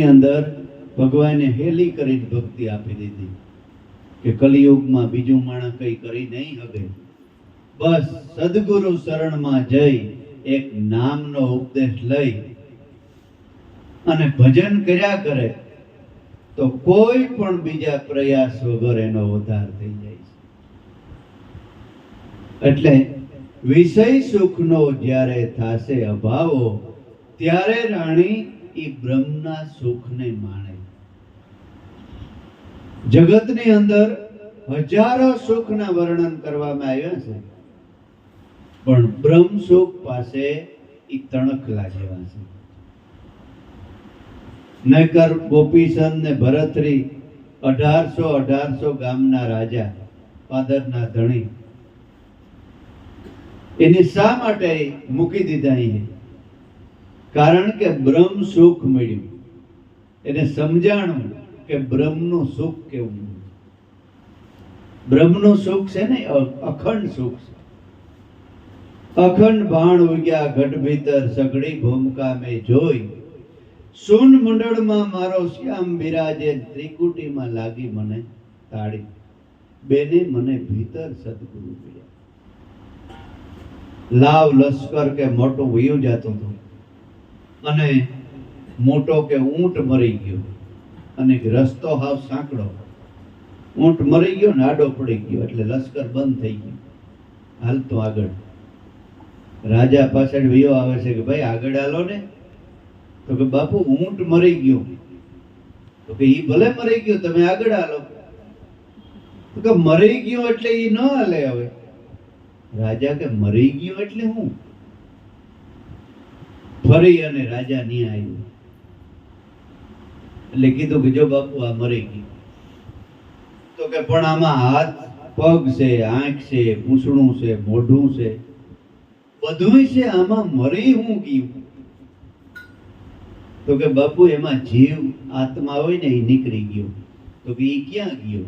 અંદર ભગવાને હેલી કરીને ભક્તિ આપી દીધી કે કલિયુગમાં બીજું માણસ કઈ કરી નહીં શકે. બસ સદગુરુ શરણમાં જઈ એક નામનો ઉપદેશ લઈ અને ભજન કર્યા કરે તો કોઈ પણ બીજા પ્રયાસ વગર એનો ઉદ્ધાર થઈ જાય છે. એટલે વિષય સુખનો જ્યારે થાશે અભાવો ત્યારે રાણી એ બ્રહ્મના સુખને માણે. જગતની અંદર હજારો સુખના વર્ણન કરવામાં આવ્યા છે, પણ બ્રહ્મ સુખ પાસે એ તણખલા જેવા છે. નકર ગોપીચંદ ને ભરતરી 1800 ગામના રાજા, પાદરના ધણી, એને શા માટે મૂકી દીધા અહીં? કારણ કે બ્રહ્મ સુખ મળ્યું. એને સમજાણું કે બ્રહ્મનું સુખ કેવું. બ્રહ્મનું સુખ છે ને અખંડ સુખ છે. અખંડ બાણ ઉગ્યા ઘટ ભીતર સઘળી ભૂમિકા મેં જોઈ, સુન મંડળમાં મારો શ્યામ બિરાજે, ત્રિકુટીમાં લાગી મને તાળી, બેને મને ભીતર સદગુરુ મળ્યા. લાવ લશ્કર કે મોટું વયું જતું હતું અને મોટો કે ઊંટ મરી ગયો અને રસ્તો હાવ સાંકડો, ઊંટ મરી ગયો ને આડો પડી ગયો એટલે લશ્કર બંધ થઈ ગયું. હાલતો આગળ રાજા પાછળ વયો આવે છે કે ભાઈ આગળ હાલો ને. તો કે બાપુ ઊંટ મરી ગયો. તો કે ઈ ભલે મરી ગયો, તમે આગળ હાલો. તો કે મરી ગયો એટલે ઈ ન હાલે. હવે રાજા કે મરી ગયો એટલે હું? ફરી અને રાજા ની આવ્યું એટલે કીધું કે જો બાપુ આ મરી ગયું. તો કે પણ આમાં હાથ પગ છે, આંખ છે, પૂંછડું છે, મોઢું છે, બધું છે, આમાં મરી હું ગયું? તો કે બાપુ એમાં જીવ આત્મા હોય ને એ નીકળી ગયો. તો કે ઈ ક્યાં ગયો?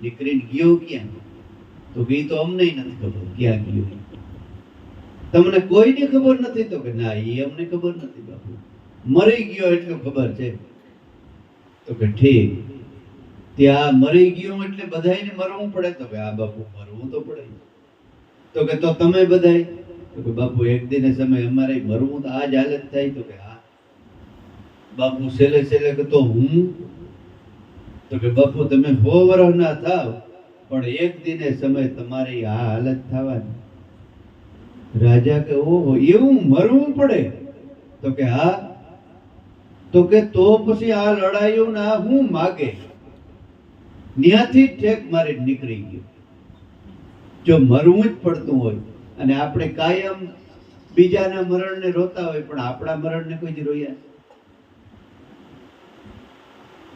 નીકળીને ગયો ક્યાં? તો કે ઈ તો અમને નથી ખબર ક્યાં ગયો. તમને કોઈને ખબર નથી? તો કે ના, એ અમને ખબર નથી બાપુ, મરી ગયો એટલું ખબર છે. તો કે ઠીક, ત્યાં મરી ગયો એટલે બધાને મરવું પડે? તો કે આ બાપુ મરવું તો પડે. તો કે તો તમે બધાય? તો કે બાપુ એક દિને સમય અમારે મરવું તો આ જ હાલત થાય. તો કે હા બાપુ છેલ્લે છેલ્લે કે તો હું? તો કે બાપુ તમે 100 વર્ષના થાવ પણ એક દિને સમય તમારી આ હાલત થવાની. રાજા કે ઓહો, એવું મરવું પડે? તો કે હા. તો કે તો પછી આ લડાઈઓ ના હું માગે? ન્યાથી ઠેક મારી નીકળી ગયો. જો મરવું જ પડતું હોય અને આપણે કાયમ બીજાના મરણને રોતા હોય પણ આપણા મરણને કોઈ જ રોયા?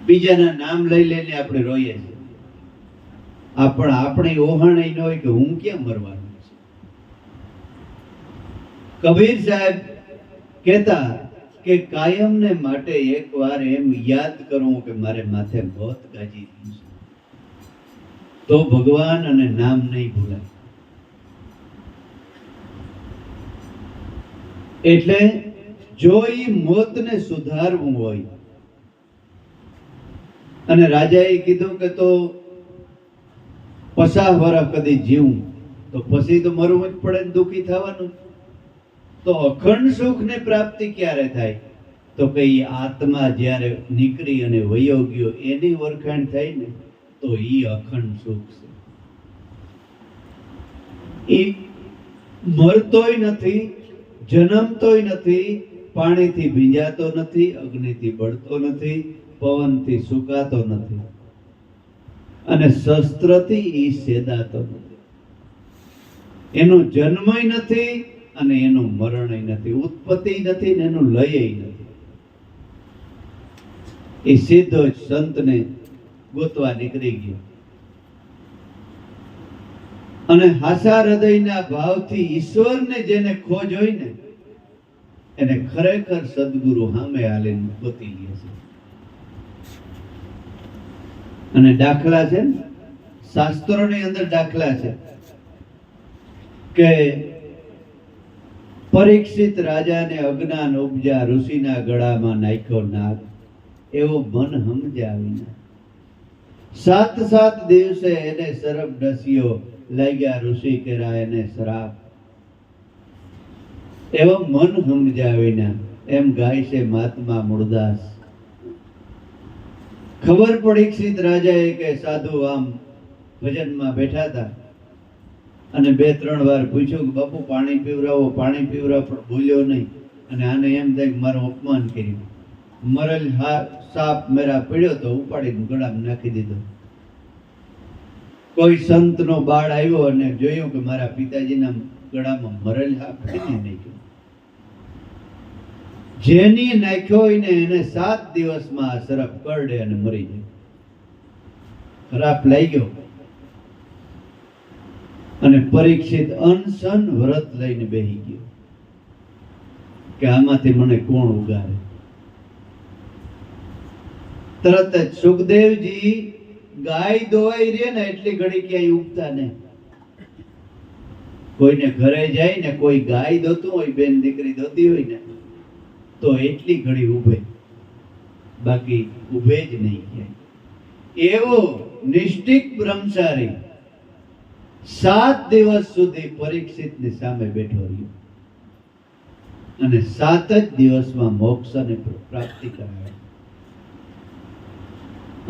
બીજાના નામ લઈ લઈને આપણે રોઈએ છીએ. આપણે ઓહાણ ન હોય કે હું ક્યાં મરવાનું છે. કબીર સાહેબ કહેતા કે કાયમને માટે એકવાર એમ યાદ કરું કે મારે માથે મોત ગાજી છે, તો ભગવાન અને નામ નહીં ભૂલાય. એટલે જો એ મોતને સુધારવું હોય, અને રાજાએ કીધું કે તો 50 વર્ષ કદી જીવું, તો પછી તો મરવું જ પડે ને દુઃખી થવાનું. તો અખંડ સુખની પ્રાપ્તિ ક્યારે થાય? તો કે આત્મા જ્યારે નીકળી અને વયો ગયો એની ઓળખાણ થાય ને, તો ઈ અખંડ સુખ છે. એ મરતોય નથી, જન્મતોય નથી, પાણીથી ભીંજાતો નથી, અગ્નિથી બળતો નથી, પવનથી સુકાતો નથી, અને શસ્ત્રથી ઈ સેદાતો નથી. એનો જન્મય નથી અને એનું મરણય નથી, ઉત્પત્તિ નથી ને એનું લયય નથી. એ સીધો જ સંતને ગોતવા નીકળી ગયો અને હાસા હૃદયના ભાવથી ઈશ્વરને જેને ખોજ હોય ને એને ખરેખર સદગુરુ સામે હાલીને ગોતી લે છે. અને દાખલા છે ને, શાસ્ત્રોની અંદર દાખલા છે કે પરીક્ષિત રાજાને અજ્ઞાન ઉપજા, ઋષિના ગળામાં નાખ્યો નાગ. એવો મન સમજાવીને 7 દિવસે એને સરબ ડસ્યો લાગ્યા ઋષિ કેરા એને શ્રાપ એવો મન સમજાવીને એમ ગાય છે મહાત્મા મૂળદાસ. ખબર પરીક્ષિત રાજાએ કે સાધુ આમ ભજનમાં બેઠા હતા અને 2-3 વાર પૂછ્યું કે બાપુ પાણી પીવરાવો, પાણી પીવરાવો, પણ ભૂલ્યો નહીં. અને આને એમ થાય કે મારું અપમાન કર્યું. મરેલ સાપ મેરા પડ્યો તો ઉપાડીને ગળામાં નાખી દીધો. કોઈ સંતનો બાળ આવ્યો અને જોયું કે મારા પિતાજીના ગળામાં મરેલ સાપ કેને નાખ્યો. જેની નાખ્યો હોય ને એને 7 દિવસમાં આ સરપ કરડે અને મરી જાય. ખરાબ લાગ્યો અને પરીક્ષિત અનશન વ્રત લઈને બેહી ગયો કે આમાંથી મને કોણ ઉગારે. તરત જ સુખદેવજી ગાય દોવાઈ રહે ને એટલી ઘડી ક્યાંય ઉગતા ને. કોઈને ઘરે જાય ને કોઈ ગાય દોતું હોય, બેન દીકરી દોતી હોય ને તો એટલી ઘડી ઉભે, બાકી ઉભે જ નહીં ક્યાંય. એવો નિષ્ઠિક બ્રહ્મચારી 7 દિવસ સુધી પરીક્ષિતની સામે બેઠો રહ્યો અને 7 જ દિવસમાં મોક્ષની પ્રાપ્તિ કરાવી.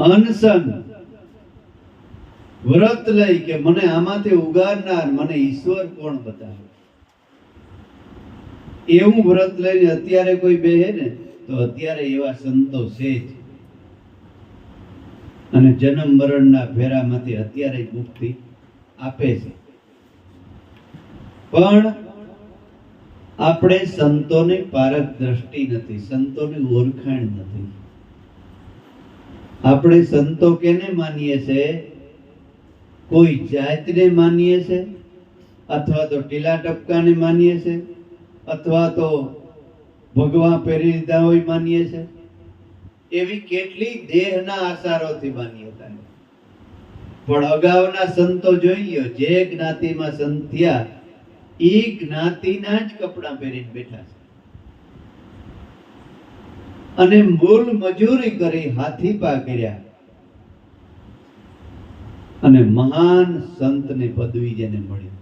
અનશન વ્રત લઈ કે મને આમાંથી ઉગારનાર મને ઈશ્વર કોણ બતાવે. એવું વ્રત લઈને અત્યારે કોઈ બેહે ને તો અત્યારે એવા સંતો છે જ અને જન્મ મરણના ફેરામાંથી અત્યારે જ મુક્તિ આપે છે. પણ આપણે સંતોની પારખ દ્રષ્ટિ નથી, સંતોની ઓળખાણ નથી. આપણે સંતો કેને માનીએ છે? કોઈ જાતને માનીએ છે, અથવા તો ટીલા ટપકાને માનીએ છે, અથવા તો ભગવા પહેરી લીધા હોય માનીએ છે. એવી કેટલી દેહના આસારોથી માન્યતા. પણ અગાઉના સંતો જોઈ લ્યો, જે જ્ઞાતિમાં સંત થયા એ જ્ઞાતિના જ કપડાં પહેરીને બેઠા છે અને મૂળ મજૂરી કરી હાથી પા કર્યા અને મહાન સંતની પદવી જેને મળી.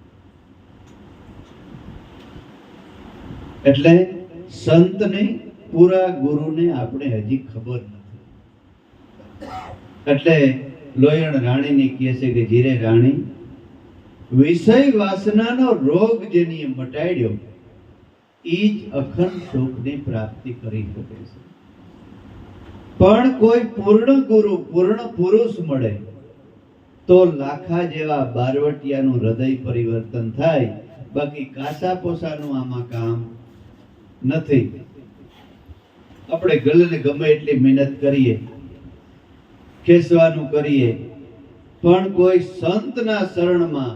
એટલે સંતને પૂરા ગુરુને આપણે હજી ખબર નથી. એટલે લોયણ રાણીને કહે છે કે જીરે રાણી, વિષય વાસનાનો રોગ જેની મટાડ્યો એ જ અખંડ સુખની પ્રાપ્તિ કરી શકે છે. પણ કોઈ પૂર્ણ ગુરુ, પૂર્ણ પુરુષ મળે તો લાખા જેવા બારવટિયાનું હૃદય પરિવર્તન થાય, બાકી કાસા પોસાનું આમાં કામ નથી. આપણે ગલે ગમે એટલી મહેનત કરીએ, ખેસવાનું કરીએ, પણ કોઈ સંતના શરણમાં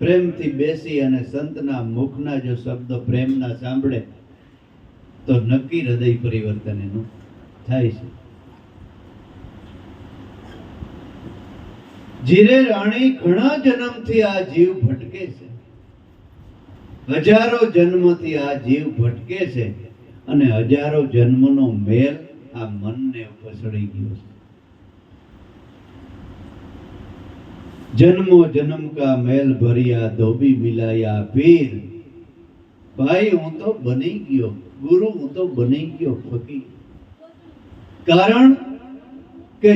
પ્રેમથી બેસી અને સંતના મુખના જો શબ્દ પ્રેમના સાંભળે તો નક્કી હૃદય પરિવર્તન એનું થાય છે. જીરે રાણી, ઘણા જન્મથી આ જીવ ભટકે છે, હજારો જન્મથી આ જીવ ભટકે છે અને હજારો જન્મનો મેલ આ મનને પસડી ગયો છે. જન્મો જન્મ કા મેલ ભરિયા ધોબી મિલાયા પીર. ભાઈ હું તો બની ગયો ગુરુ, હું તો બની ગયો ફકીર. કારણ કે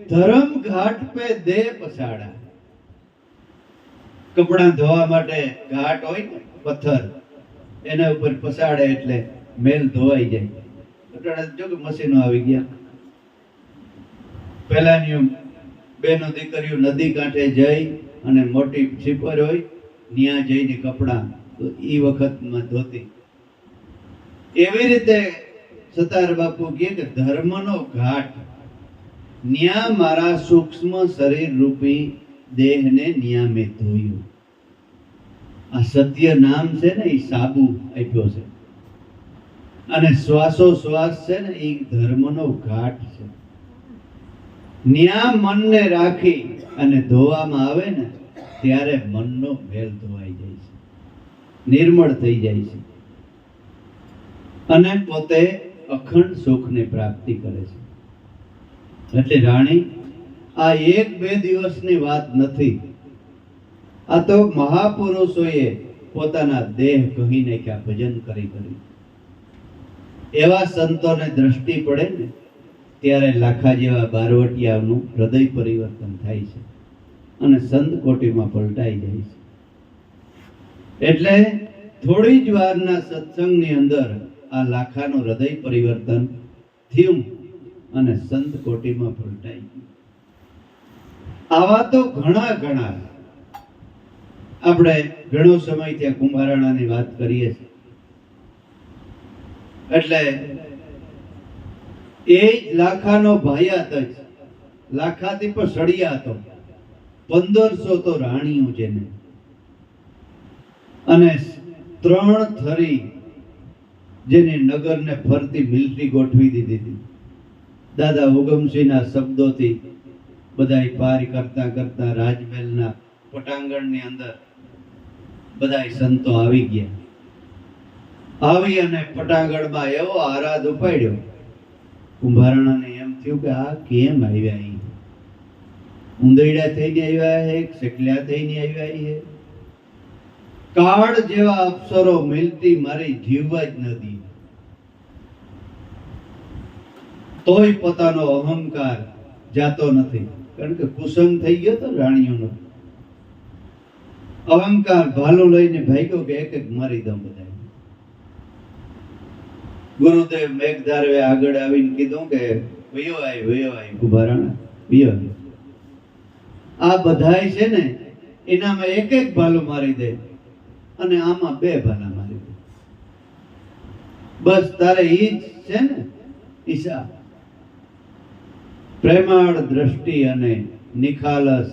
ધર્મ ઘાટ પે દે પસાડા. કપડા ધોવા માટે ઘાટ હોય ને પથ્થર, એના ઉપર પસાડે એટલે મેલ ધોવાઈ જાય. જો કે મશીનો આવી ગયા. પહેલાની બેનો દીકરીઓ નદી કાંઠે જઈ અને મોટી છીપર હોય ત્યાં જઈને કપડા તો એ વખતમાં ધોતી. એવી રીતે સતાર બાપુ કહે કે ધર્મનો ઘાટ ન્યા મારા સૂક્ષ્મ શરીર રૂપી દેહને ન્યા મેં ધોયું. આ સત્ય નામ છે ને એ સાબુ આપ્યો છે અને શ્વાસોશ્વાસ છે ને એ ધર્મનો ઘાટ છે. ન્યા મનને રાખી અને ધોવામાં આવે ને ત્યારે મનનો મેલ ધોવાઈ જાય છે, નિર્મળ થઈ જાય છે અને પોતે અખંડ સુખની પ્રાપ્તિ કરે છે. એટલે રાણી, આ એક બે દિવસની વાત નથી. આ તો મહાપુરુષોએ પોતાના દેહ કહી નાખ્યા ભજન કરી કરી. એવા સંતોને દ્રષ્ટિ પડે ને ત્યારે લાખા જેવા બારવટિયાનું હૃદય પરિવર્તન થાય છે અને સંત કોટીમાં પલટાઈ જાય છે. એટલે થોડી જ વારના સત્સંગની અંદર આ લાખાનું હૃદય પરિવર્તન થયું અને સંત કોટીમાં પલટાઈ ગયું. આવા તો ઘણા ઘણા આપણે ઘણો સમય ત્યાં કુંભારાણાની વાત કરીએ છીએ. એટલે એ જ લાખાનો ભાયાત જ લાખાથી પણ સળિયા હતો. 1500 તો રાણીઓ જેને અને 3 થરી જેને નગરને ફરતી મિલિટરી ગોઠવી દીધી હતી. દાદા ઉગમસિંહના શબ્દોથી બધાય પાર કરતા કરતા રાજમહેલના પટાંગણની અંદર બધાય સંતો આવી ગયા. આવી અને પટાંગણમાં એવો આરાધ ઉપાડ્યો, કુંભારાણાને એમ થયું કે આ કેમ આવ્યા? અહીં ઉંદરડા થઈને આવ્યા હે, સેકલ્યા થઈને આવ્યા હે. કાળ જેવા અપ્સરો મિલતી મારી જીવવા જ નથી. તોય પોતાનો અહંકાર જાતો નથી, કારણ કે કુસંગ થઈ ગયો તો રાણીઓનો અહંકાર ભાલો લઈને ભાગ્યો કે એક એક મારી દમ બધા. ગુરુદેવ મેઘધારવે આગળ આવીને કીધું કે વયો આય કુંભારાણા વયો આય. આ બધાય છે ને એનામાં એક એક ભાલું મારી દે અને આમાં 2 ભાલા મારી દે. બસ તારે ઈ જ છે ને ઈશા. પ્રેમાળ દ્રષ્ટિ અને નિખાલસ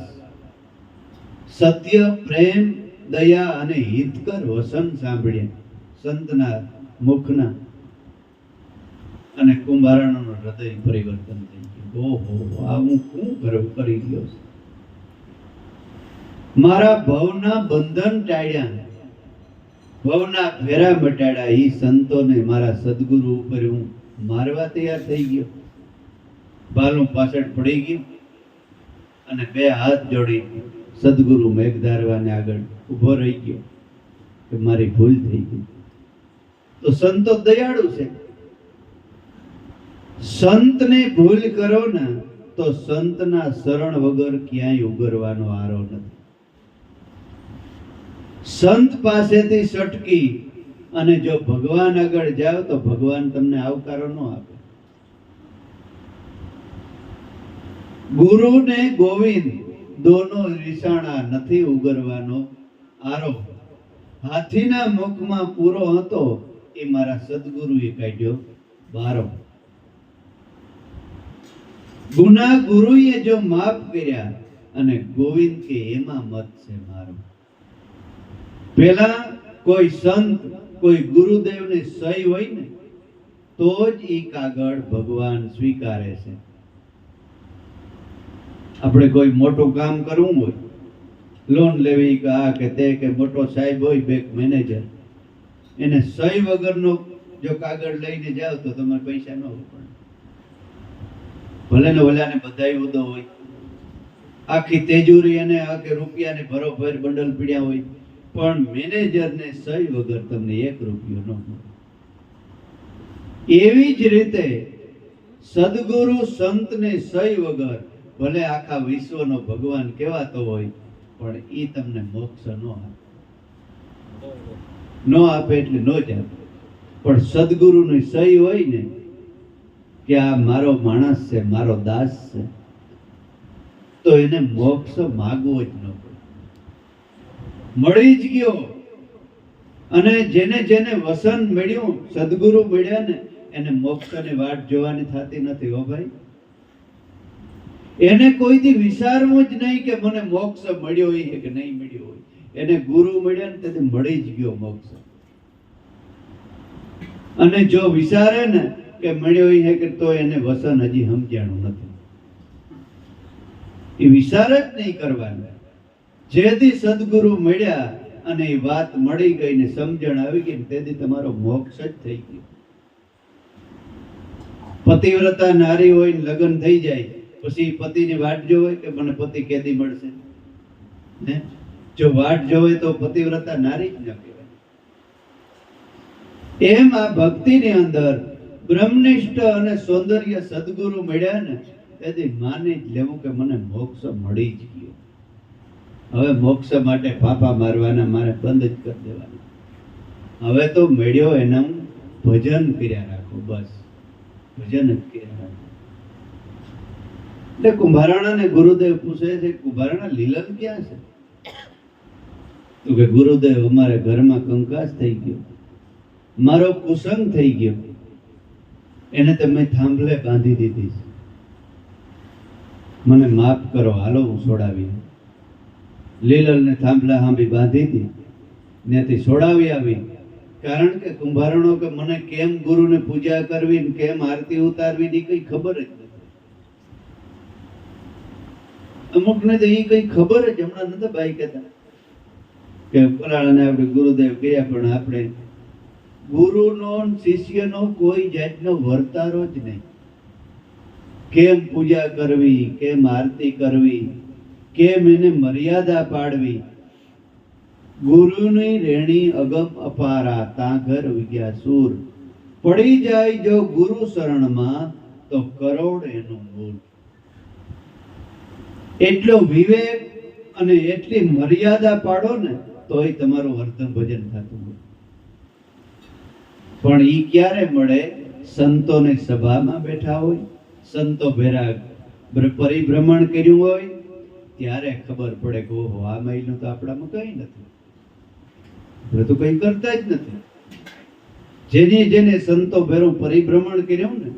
સત્ય, પ્રેમ, દયા અને હિતકર વસન સાંભળ્યા સંતના મુખના અને કુંભારાણાનું હૃદય પરિવર્તન થઈ ગયું. ઓહો, આ હું શું કરી ગયો છું? મારા ભવના બંધન ટાળ્યા, ભવના ફેરા મટાડ્યા. એ સંતોને મારા સદગુરુ ઉપર હું મારવા તૈયાર થઈ ગયો. ભાલું પાછળ પડી ગયું અને 2 હાથ જોડી સદગુરુ મેઘધારવાને આગળ ઊભો રહી ગયો કે મારી ભૂલ થઈ ગઈ. તો સંતો દયાળુ છે. સંતને ભૂલ કરો ને તો સંતના શરણ વગર ક્યાંય ઉગરવાનો આરો નથી. સંત પાસેથી સટકી અને જો ભગવાન આગળ જાઓ તો ભગવાન તમને આવકારો ન આપે. ગુરુ ને ગોવિંદ દોનો રીસાણા નથી ઉગરવાનો આરો. હાથીના મુખમાં પૂરો હતો એ મારા સદગુરુએ કાઢ્યો બારો. ગુના ગુરુએ જો માફ કર્યા અને ગોવિંદ કે એમાં મત છે મારો. પેલા કોઈ સંત કોઈ ગુરુદેવની સહી હોય ને તો જ ઈ કાગળ ભગવાન સ્વીકારે છે. આપણે કોઈ મોટું કામ કરવું હોય, લોન લેવી કે આ કે તે કે મોટો સાહેબ હોય બેંક મેનેજર, એને સહી વગરનો જો કાગળ લઈને જાઓ તો તમારે પૈસા ન પડે. ભલે ને ઓલાને બધાય હોદ્દો હોય, આખી તેજુરી અને આખે રૂપિયાને ભરોભર બંડલ પીડ્યા હોય, પણ મેનેજરને સહી વગર તમને 1 રૂપિયો ન મળે. એવી જ રીતે સદગુરુ સંતને સહી વગર ભલે આખા વિશ્વનો ભગવાન કહેવાતો હોય પણ એ તમને મોક્ષ ન આપે. ન આપે એટલે ન જ આપે. પણ સદગુરુની સહી હોય ને કે આ મારો માણસ છે, મારો દાસ છે, તો એને મોક્ષ માગવો જ ન પડે. મળી જ ગયો. અને જેને જેને વસન મળ્યું, સદગુરુ મળ્યા ને એને મોક્ષની વાટ જોવાની થતી નથી. હો ભાઈ, એને કોઈથી વિચારવું જ નહીં કે મને મોક્ષ મળ્યો હોય કે નહીં મળ્યો હોય. એને ગુરુ મળ્યા ને તેથી મળી જ ગયો મોક્ષ. અને જો વિચારે ને કે મળ્યો હોય કે તો એને વસન હજી સમજાણું નથી. એ વિચાર જ નહીં કરવાનો. જેથી સદગુરુ મળ્યા અને એ વાત મળી ગઈ ને સમજણ આવી ગઈ તેથી તમારો મોક્ષ જ થઈ ગયો. પતિવ્રતા નારી હોય ને લગ્ન થઈ જાય પછી પતિની વાટ જોવે કે મને પતિ કેદી મળશે ને? જો વાટ જોવે તો પતિવ્રતા નારી જ ન કહેવાય. એમ આ ભક્તિની અંદર બ્રહ્મનિષ્ઠ અને સૌંદર્ય સદગુરુ મળ્યા ને તેથી માની જ લેવું કે મને મોક્ષ મળી જ ગયો. હવે મોક્ષ માટે ફાફા મારવાના મારે બંધ જ કરી દેવાના. હવે તો મળ્યો એના હું ભજન કર્યા રાખો, બસ ભજન જ કર્યા રાખો. એટલે કુંભારાણાને ગુરુદેવ પૂછે છે, કુંભારાણા લીલન ક્યાં છે? તો કે ગુરુદેવ અમારે ઘરમાં કંકાસ થઈ ગયો, મારો કુસંગ થઈ ગયો, એને તમે થાંભલે બાંધી દીધી છે, મને માફ કરો, હાલો હું છોડાવી. લીલલને થાંભલા હાંભી બાંધી હતી, ત્યાંથી છોડાવી આવી. કારણ કે કુંભારણો કે મને કેમ ગુરુને પૂજા કરવી ને કેમ આરતી ઉતારવી ની કઈ ખબર જ નથી. અમુકને તો એ કઈ ખબર જ હમણાં નતા ભાઈ કહેતા કે ફલાણાને આપણે ગુરુદેવ ગયા, પણ આપણે ગુરુનો શિષ્યનો કોઈ જાતનો વર્તારો જ નહીં. કેમ પૂજા કરવી, કેમ આરતી કરવી, કેમ એને મર્યાદા પાડવી. ગુરુની રેણી અગમ અપારા તા ઘર વિગ્યા સૂર, પડી જાય જો ગુરુ શરણમાં તો કરોડ એનું મૂળ. એટલો વિવેક અને એટલી મર્યાદા પાડો ને તોય તમારું વર્તન ભજન થતું હોય. પણ ઈ ક્યારે મળે? સંતોની સભામાં બેઠા હોય, સંતો ભેરા પરિભ્રમણ કર્યું હોય ત્યારે ખબર પડે કે ઓહો આ મહિનું તો આપણામાં કઈ નથી, આપણે તો કઈ કરતા જ નથી. જેને સંતો ભેરું પરિભ્રમણ કર્યું ને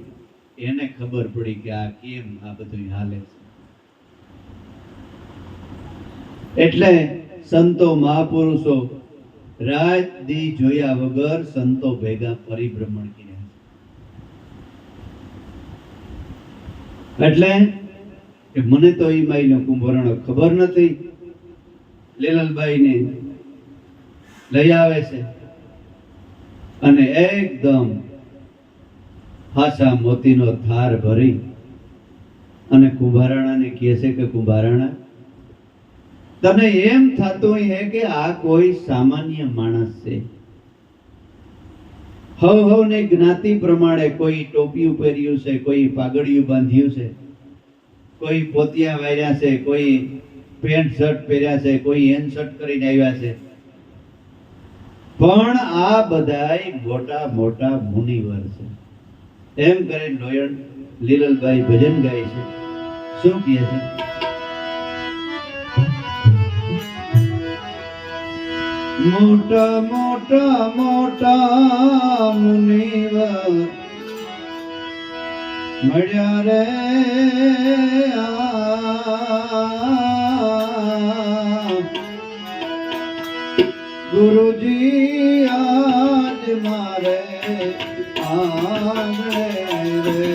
એને ખબર પડી કે આ કેમ આ બધું હાલે છે. એટલે સંતો મહાપુરુષો રાત દી જોયા વગર સંતો ભેગા પરિભ્રમણ કર્યા. એટલે કે મને તો એ માઈનો કુંભરણો ખબર નથી. લીલલબાઈને લઈ આવે છે અને એકદમ હાસા મોતીનો થાર ભરી અને કુંભારાણાને કહે છે કે કુંભારાણા, તને એમ થતું હે કે આ કોઈ સામાન્ય માણસ છે. હવની જ્ઞાતિ પ્રમાણે કોઈ ટોપિયું પહેર્યું છે, કોઈ પાઘડિયું બાંધ્યું છે, કોઈ પોતિયા વાર્યા છે, કોઈ પેન્ટ શર્ટ પહેર્યા છે, કોઈ એન શર્ટ કરીને આવ્યા છે. પણ આ બધાય મોટા મોટા મુનિવર છે. એમ કરીને લોયણ લીલલભાઈ ભજન ગાય છે. શું કહે છે? મોટા મોટા મોટા મુનિવર મળ્યા રે ગુરુજી આજ મારે આંગણે રે.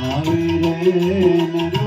આવી રે